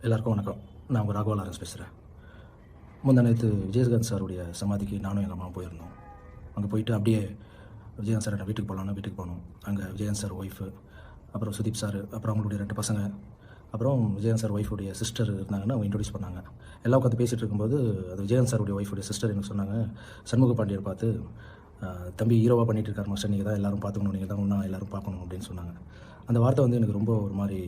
எல்லாருக்கும் வணக்கம். நான் உங்கள் ராகவா லாரன்ஸ் பேசுகிறேன். முந்தா நேற்று விஜயகாந்த் சாருடைய சமாதிக்கு நானும் எங்கள் அம்மாவும் போயிருந்தோம். அங்கே போயிட்டு அப்படியே விஜயகாந்த் சார் வீட்டுக்கு போகலான்னு வீட்டுக்கு போனோம். அங்கே விஜயகாந்த் சார் ஒய்ஃபு, அப்புறம் சுதீப் சார், அப்புறம் அவங்களுடைய 2 பசங்க, அப்புறம் விஜயகாந்த் சார் ஒய்ஃபுடைய சிஸ்டர் இருந்தாங்கன்னா அவங்க இன்ட்ரோடியூஸ் பண்ணாங்க. எல்லாம் உட்காந்து பேசிகிட்டு இருக்கும்போது அது விஜயகாந்த் சாருடைய ஒய்ஃபுடைய சிஸ்டர் எனக்கு சொன்னாங்க, சண்முக பாண்டியர் பார்த்து, தம்பி ஹீரோவாக பண்ணிகிட்டு இருக்கார் மாஸ்டர், நீங்கள் தான் எல்லோரும் பார்த்துக்கணும், நீங்கள் தான் ஒன்றா எல்லோரும் பார்க்கணும் அப்படின்னு சொன்னாங்க. அந்த வார்த்தை வந்து எனக்கு ரொம்ப ஒரு மாதிரி,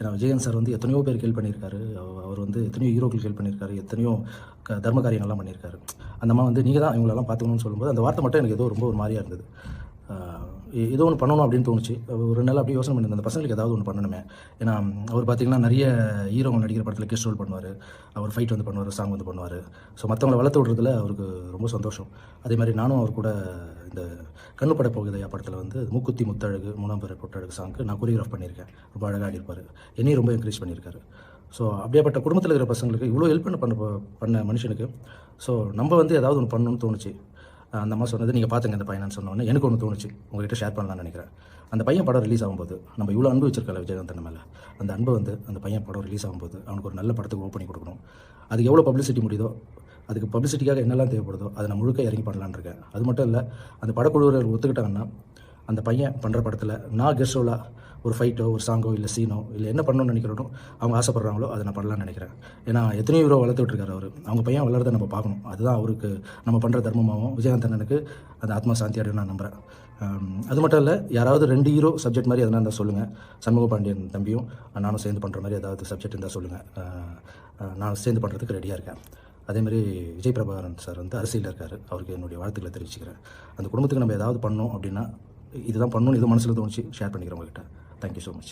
ஏன்னா விஜயகாந்த் சார் வந்து எத்தனையோ பேர் கேள்வி பண்ணியிருக்காரு, அவர் வந்து எத்தனையோ ஹீரோக்கள் கேள்வி பண்ணியிருக்காரு, எத்தனையோ தர்ம காரியங்கள்லாம் பண்ணியிருக்காரு. அந்த மாதிரி வந்து நீங்கள் தான் இவங்களெல்லாம் பார்த்துக்கணும்னு சொல்லும்போது அந்த வார்த்தை மட்டும் எனக்கு ஏதோ ரொம்ப ஒரு மாதிரியாக இருந்தது. ஏதோ ஒன்று பண்ணணும் அப்படின்னு தோணுச்சு. ஒரு நாள் அப்படியே யோசனை பண்ணியிருந்தேன், அந்த பசங்களுக்கு ஏதாவது ஒன்று பண்ணணுமே. ஏன்னா அவர் பார்த்திங்கன்னா நிறைய ஹீரோங்க நடிக்கிற படத்தில் கெஸ்ட் ரோல் பண்ணுவார், அவர் ஃபைட் வந்து பண்ணுவார், சாங் வந்து பண்ணுவார். ஸோ மற்றவங்களை வளர்த்து விடுறதுல அவருக்கு ரொம்ப சந்தோஷம். அதே மாதிரி நானும் அவர் கூட இந்த கண்ணு பட போகுதையா படத்தில் வந்து மூக்குத்தி முத்தழகு 3ஆம் பிறை பொட்டழகு சாங்க்கு நான் கொரியோகிராஃப் பண்ணியிருக்கேன். ரொம்ப அழகாக ஆடிருப்பார். என்னையும் ரொம்ப என்கரேஜ் பண்ணியிருக்காரு. ஸோ அப்படியேப்பட்ட குடும்பத்தில் இருக்கிற பசங்களுக்கு இவ்வளோ ஹெல்ப் பண்ண மனுஷனுக்கு ஸோ நம்ம வந்து ஏதாவது ஒன்று பண்ணணும்னு தோணுச்சு. அந்த அம்மா சொன்னது நீங்கள் பார்த்துங்க இந்த பையனான்னு சொன்னோன்னே எனக்கு ஒன்று தோணுச்சு, உங்கள்கிட்ட ஷேர் பண்ணலான்னு நினைக்கிறேன். அந்த பையன் படம் ரிலீஸ் ஆகும்போது நம்ம இவ்வளோ அன்பு வச்சிருக்கல விஜயகாந்த் மேலே, அந்த அன்பை வந்து அந்த பையன் படம் ரிலீஸ் ஆகும்போது அவனுக்கு ஒரு நல்ல படத்துக்கு ஓப்பன் பண்ணி கொடுக்கணும். அதுக்கு எவ்வளோ பப்ளிசிட்டி முடியுதோ, அதுக்கு பப்ளிசிட்டிக்காக என்னெல்லாம் தேவைப்படுதோ அதை நான் முழுக்க இறங்கி பண்ணலான்னு இருக்கேன். அது மட்டும் இல்லை, அந்த படக்குழுவர்கள் ஒத்துக்கிட்டாங்கன்னா அந்த பையன் பண்ணுற படத்தில் நான் கெஸ்ட் ரோலாக ஒரு ஃபைட்டோ ஒரு சாங்கோ இல்லை சீனோ இல்லை என்ன பண்ணணும்னு நினைக்கிறோம் அவங்க ஆசைப்படுறாங்களோ அதை நான் பண்ணலான்னு நினைக்கிறேன். ஏன்னா எத்தனையோ ஹீரோ வளர்த்து விட்டுருக்காரு அவர். அவங்க பையன் வளர்றதை நம்ம பார்க்கணும். அதுதான் அவருக்கு நம்ம பண்ணுற தர்மமாகவும் விஜயகாந்த் அண்ணனுக்கு அந்த ஆத்மா சாந்தி அடையும் நான் நம்புகிறேன். அது மட்டும் இல்லை, யாராவது 2 ஹீரோ சப்ஜெக்ட் மாதிரி எதனா இருந்தால் சொல்லுங்கள். சண்முக பாண்டியன் தம்பியும் நானும் சேர்ந்து பண்ணுற மாதிரி ஏதாவது சப்ஜெக்ட் இருந்தால் சொல்லுங்கள். நான் சேர்ந்து பண்ணுறதுக்கு ரெடியாக இருக்கேன். அதேமாதிரி விஜய் பிரபாகரன் சார் வந்து அரசியலில் இருக்கார், அவருக்கு என்னுடைய வாழ்த்துக்களை தெரிவிச்சுக்கிறேன். அந்த குடும்பத்துக்கு நம்ம ஏதாவது பண்ணோம் அப்படின்னா இதுதான் பண்ணணும்னு இது மனசில் தோணுச்சு, ஷேர் பண்ணிக்கிறேன் உங்கள்கிட்ட. Thank you so much.